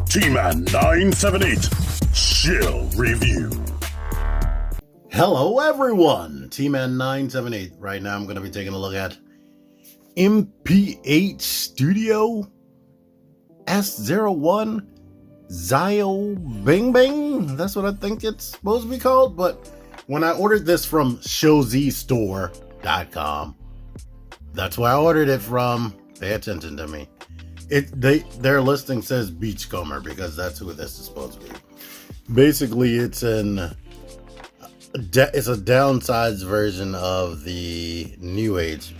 T-Man 978 Shill Review. Hello everyone, T-Man 978. Right now I'm going to be taking a look at MPH Studio S01 XiaoBengBeng. That's what I think it's supposed to be called, but when I ordered this from ShowZstore.com, that's where I ordered it from. Pay attention to me. Their listing says Beachcomber because that's who this is supposed to be. Basically, it's a downsized version of the Newage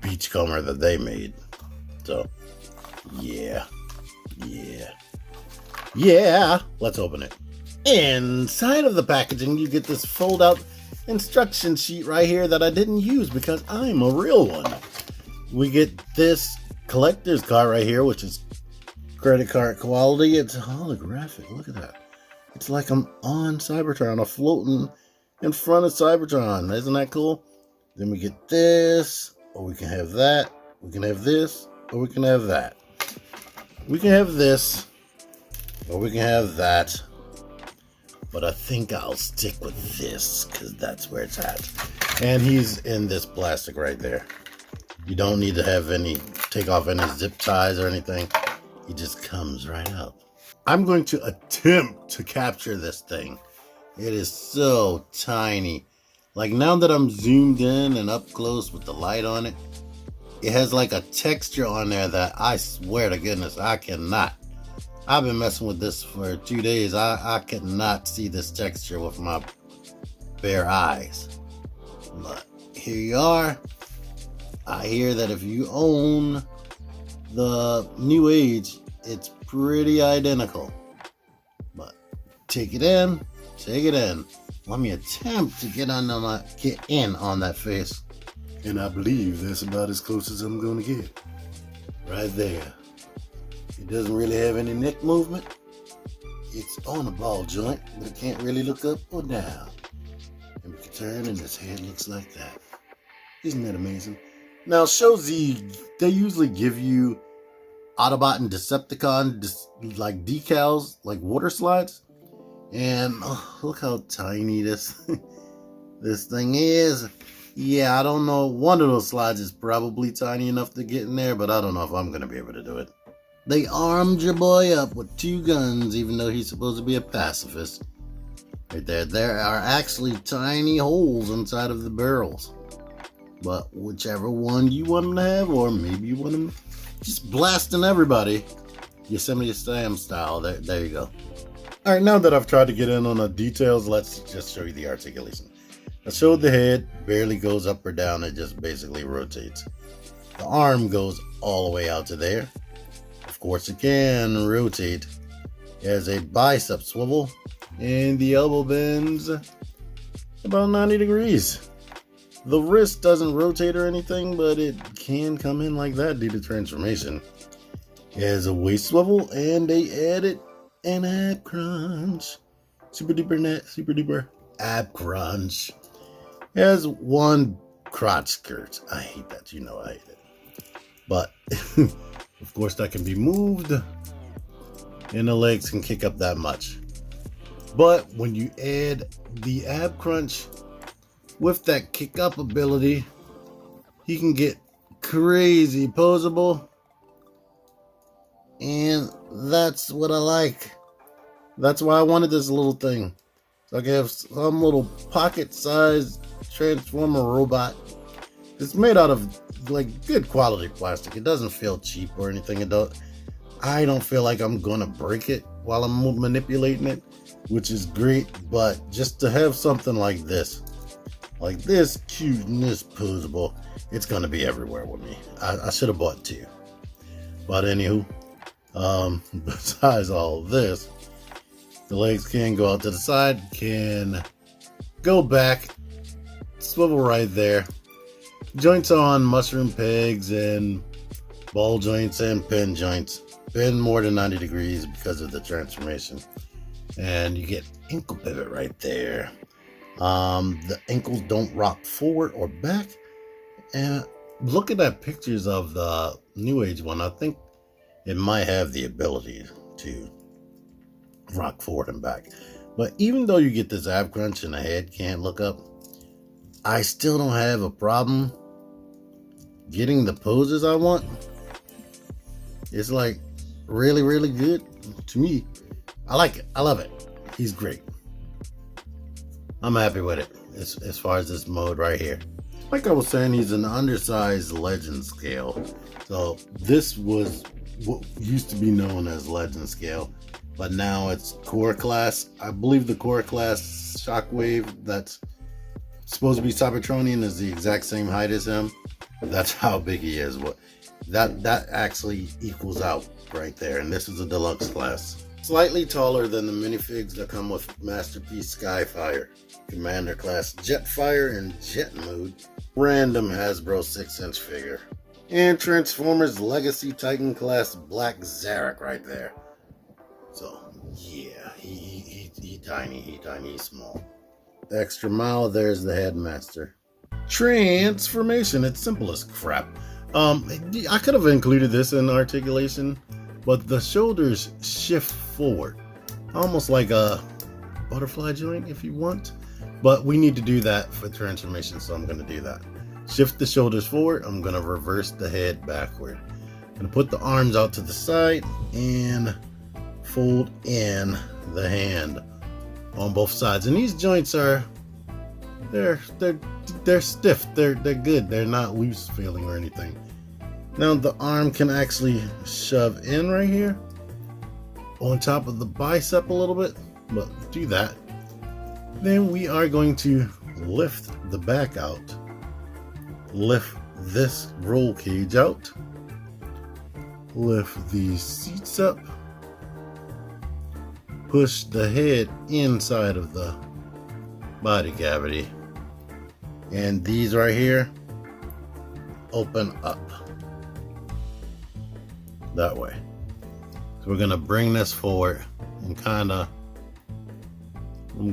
Beachcomber that they made. So, yeah. Let's open it. Inside of the packaging, you get this fold-out instruction sheet right here that I didn't use because I'm a real one. We get this collector's card right here, which is credit card quality. It's holographic. Look at that. It's like I'm on Cybertron, I'm floating in front of Cybertron. Isn't that cool? Then we get this, or we can have that. We can have this, or we can have that. We can have this, or we can have that. But I think I'll stick with this because that's where it's at. And he's in this plastic right there. You don't need to have take off any zip ties or anything. He just comes right out. I'm going to attempt to capture this thing. It is so tiny. Like now that I'm zoomed in and up close with the light on it, it has like a texture on there that I swear to goodness I cannot. I've been messing with this for 2 days. I cannot see this texture with my bare eyes. But here you are. I hear that if you own the Newage, it's pretty identical. But take it in. Let me attempt to get in on that face. And I believe that's about as close as I'm going to get. Right there. It doesn't really have any neck movement. It's on a ball joint, but it can't really look up or down. And we can turn and his head looks like that. Isn't that amazing? Now, ShowZ, they usually give you Autobot and Decepticon like decals, like water slides. And look how tiny this thing is. Yeah, I don't know. One of those slides is probably tiny enough to get in there, but I don't know if I'm going to be able to do it. They armed your boy up with 2 guns, even though he's supposed to be a pacifist. Right there. There are actually tiny holes inside of the barrels. But whichever one you want them to have, or maybe you want them just blasting everybody. Yosemite Sam style. There you go. Alright, now that I've tried to get in on the details, let's just show you the articulation. I showed the head, barely goes up or down, it just basically rotates. The arm goes all the way out to there. Of course it can rotate. It has a bicep swivel, and the elbow bends about 90 degrees. The wrist doesn't rotate or anything, but it can come in like that due to transformation. It has a waist swivel, and they added an ab crunch. Super duper ab crunch. It has one crotch skirt. I hate that. You know I hate it. But, of course, that can be moved, and the legs can kick up that much. But when you add the ab crunch with that kick up ability, he can get crazy poseable. And that's what I like. That's why I wanted this little thing. So I can have some little pocket-sized transformer robot. It's made out of like good quality plastic. It doesn't feel cheap or anything. I don't feel like I'm gonna break it while I'm manipulating it, which is great. But just to have something like this cute and this posable, it's gonna be everywhere with me. I should have bought 2. But anywho, besides all of this, the legs can go out to the side, can go back, swivel right there. Joints on mushroom pegs and ball joints and pin joints. Bend more than 90 degrees because of the transformation. And you get ankle pivot right there. The ankles don't rock forward or back. And looking at pictures of the Newage one, I think it might have the ability to rock forward and back. But even though you get this ab crunch and the head can't look up, I still don't have a problem getting the poses I want. It's like really, really good to me. I like it. I love it. He's great. I'm happy with it as far as this mode right here. Like I was saying, he's an undersized legend scale. So this was what used to be known as legend scale, but now it's core class. I believe the core class Shockwave that's supposed to be Cybertronian is the exact same height as him. That's how big he is. What that actually equals out right there. And this is a deluxe class. Slightly taller than the minifigs that come with Masterpiece Skyfire, Commander class Jetfire and Jet mode, random Hasbro 6-inch figure, and Transformers Legacy Titan class Black Zarek right there. So yeah, he tiny, he's small. The extra mile, there's the Headmaster. Transformation, it's simple as crap. I could have included this in articulation, but the shoulders shift forward, almost like a butterfly joint if you want. But we need to do that for transformation, so I'm going to do that. Shift the shoulders forward. I'm going to reverse the head backward. I'm going to put the arms out to the side and fold in the hand on both sides. And these joints are they're stiff. They're good. They're not loose feeling or anything. Now the arm can actually shove in right here on top of the bicep a little bit, but do that. Then we are going to lift the back out, lift this roll cage out, lift these seats up, push the head inside of the body cavity, and these right here open up that way. So we're gonna bring this forward and I'm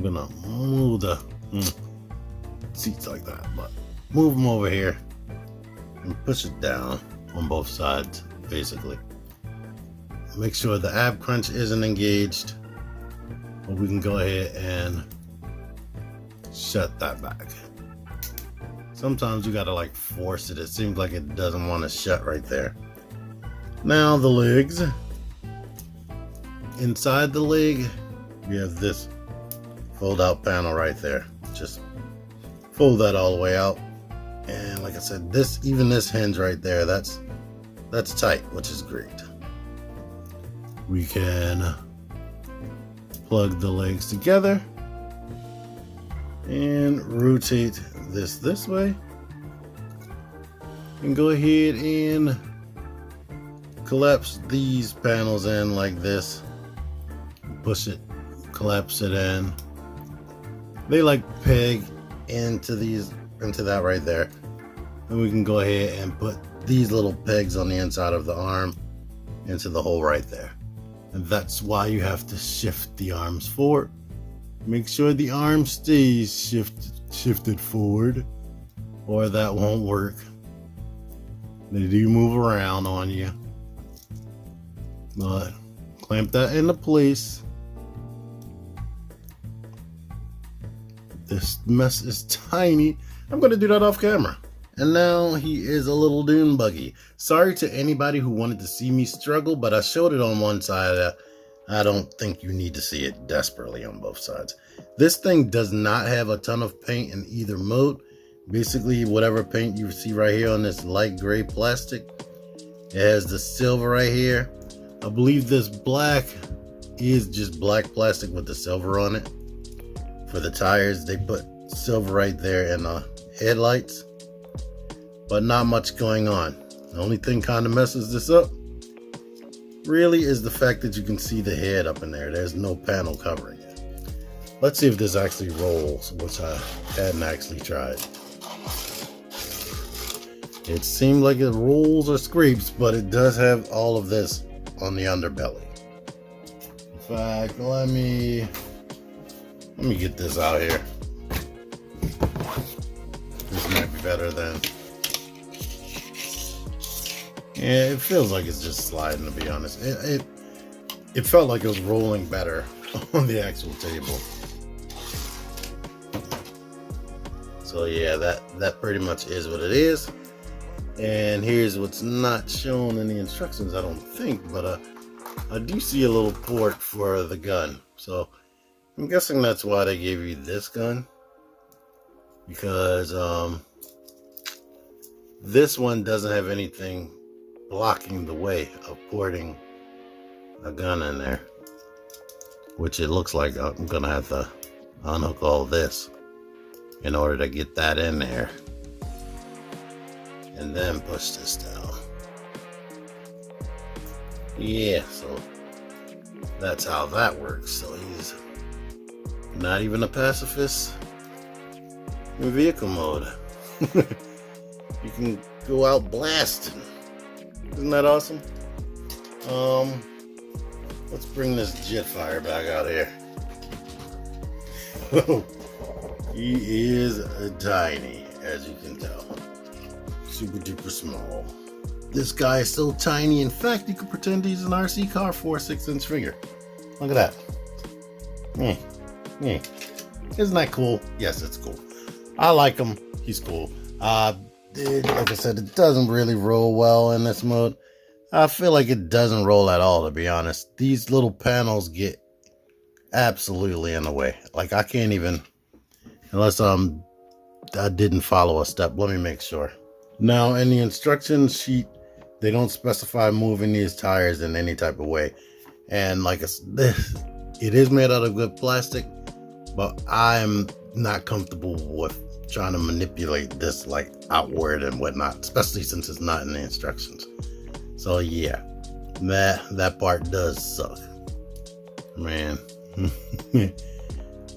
gonna move the seats like that, but move them over here and push it down on both sides, basically. Make sure the ab crunch isn't engaged, but we can go ahead and shut that back. Sometimes you gotta like force it. It seems like it doesn't want to shut right there. Now the legs. Inside the leg, we have this fold out panel right there. Just fold that all the way out. And like I said, even this hinge right there, that's tight, which is great. We can plug the legs together and rotate this way. And go ahead and collapse these panels in like this. Push it, collapse it in. They like peg into that right there. And we can go ahead and put these little pegs on the inside of the arm into the hole right there. And that's why you have to shift the arms forward. Make sure the arm stays shifted forward, or that won't work. They do move around on you. But clamp that into place. This mess is tiny. I'm going to do that off camera. And now he is a little Dune Buggy. Sorry to anybody who wanted to see me struggle, but I showed it on one side. I don't think you need to see it desperately on both sides. This thing does not have a ton of paint in either mode. Basically, whatever paint you see right here on this light gray plastic, it has the silver right here. I believe this black is just black plastic with the silver on it. For the tires, they put silver right there in the headlights, but not much going on. The only thing kind of messes this up really is the fact that you can see the head up in there. There's no panel covering it. Let's see if this actually rolls, which I hadn't actually tried. It seemed like it rolls or scrapes, but it does have all of this on the underbelly. In fact, let me get this out here. This might be better than. Yeah, it feels like it's just sliding, to be honest. it felt like it was rolling better on the actual table. So yeah, that pretty much is what it is. And here's what's not shown in the instructions, I don't think, but I do see a little port for the gun. So I'm guessing that's why they gave you this gun, because this one doesn't have anything blocking the way of porting a gun in there, which it looks like I'm gonna have to unhook all this in order to get that in there and then push this down. Yeah, so that's how that works. So he's not even a pacifist in vehicle mode. You can go out blasting. Isn't that awesome? Let's bring this Jetfire back out here. He is tiny, as you can tell. Super duper small. This guy is so tiny, in fact, you could pretend he's an RC car for a 6-inch finger. Look at that. Isn't that cool? Yes, it's cool. I like him. He's cool. Like I said, it doesn't really roll well in this mode. I feel like it doesn't roll at all, to be honest. These little panels get absolutely in the way. Like, I can't even, unless I didn't follow a step. Let me make sure. Now, in the instruction sheet, they don't specify moving these tires in any type of way. And like I said, it is made out of good plastic, but I'm not comfortable with trying to manipulate this like outward and whatnot, especially since it's not in the instructions. So yeah, that part does suck, man.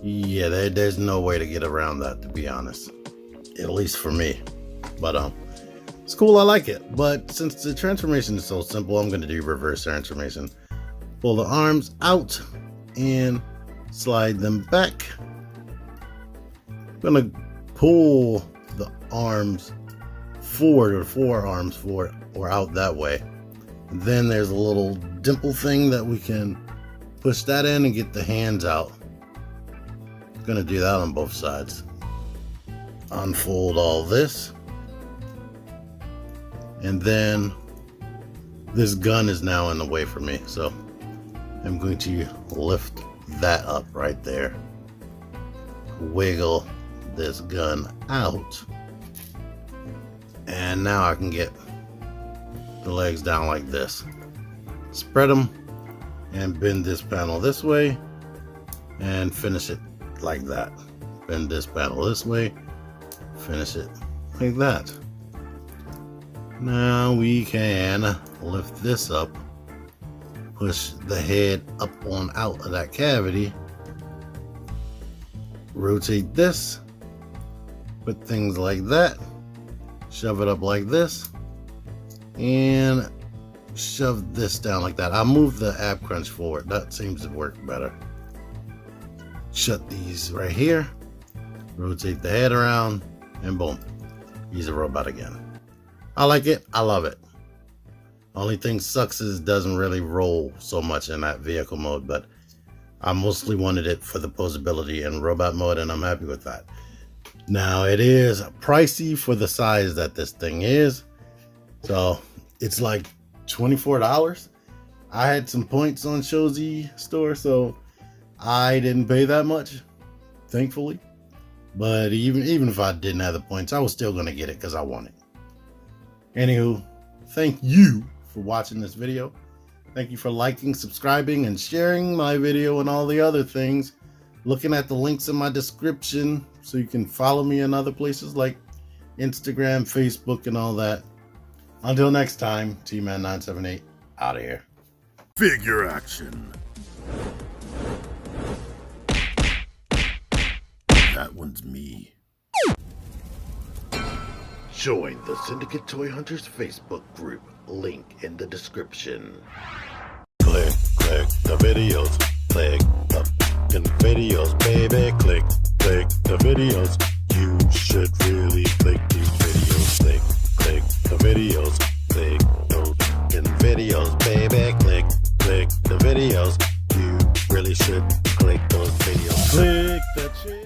Yeah, there's no way to get around that, to be honest, at least for me. But it's cool, I like it. But since the transformation is so simple, I'm gonna do reverse transformation. Pull the arms out and slide them back. I'm gonna pull the arms forward, or forearms forward or out that way. And then there's a little dimple thing that we can push that in and get the hands out. I'm gonna do that on both sides. Unfold all this. And then this gun is now in the way for me. So I'm going to lift that up right there. Wiggle this gun out. And now I can get the legs down like this. Spread them and bend this panel this way and finish it like that. Bend this panel this way, finish it like that. Now we can lift this up, push the head up on out of that cavity, rotate this, put things like that, shove it up like this, and shove this down like that. I'll move the ab crunch forward. That seems to work better. Shut these right here, rotate the head around, and boom, he's a robot again. I like it. I love it. Only thing sucks is it doesn't really roll so much in that vehicle mode, but I mostly wanted it for the posability in robot mode, and I'm happy with that. Now, it is pricey for the size that this thing is. So it's like $24. I had some points on ShowZ store, so I didn't pay that much, thankfully. But even if I didn't have the points, I was still going to get it because I want it. Anywho, thank you for watching this video. Thank you for liking, subscribing, and sharing my video and all the other things. Looking at the links in my description so you can follow me in other places like Instagram, Facebook, and all that. Until next time, T-Man978 out of here. Figure action. That one's me. Join the Syndicate Toy Hunters Facebook group. Link in the description. Click the videos. Click the videos, baby. Click the videos. You should really click these videos. Click the videos. Click those videos, baby. Click the videos. videos. You really should click those videos.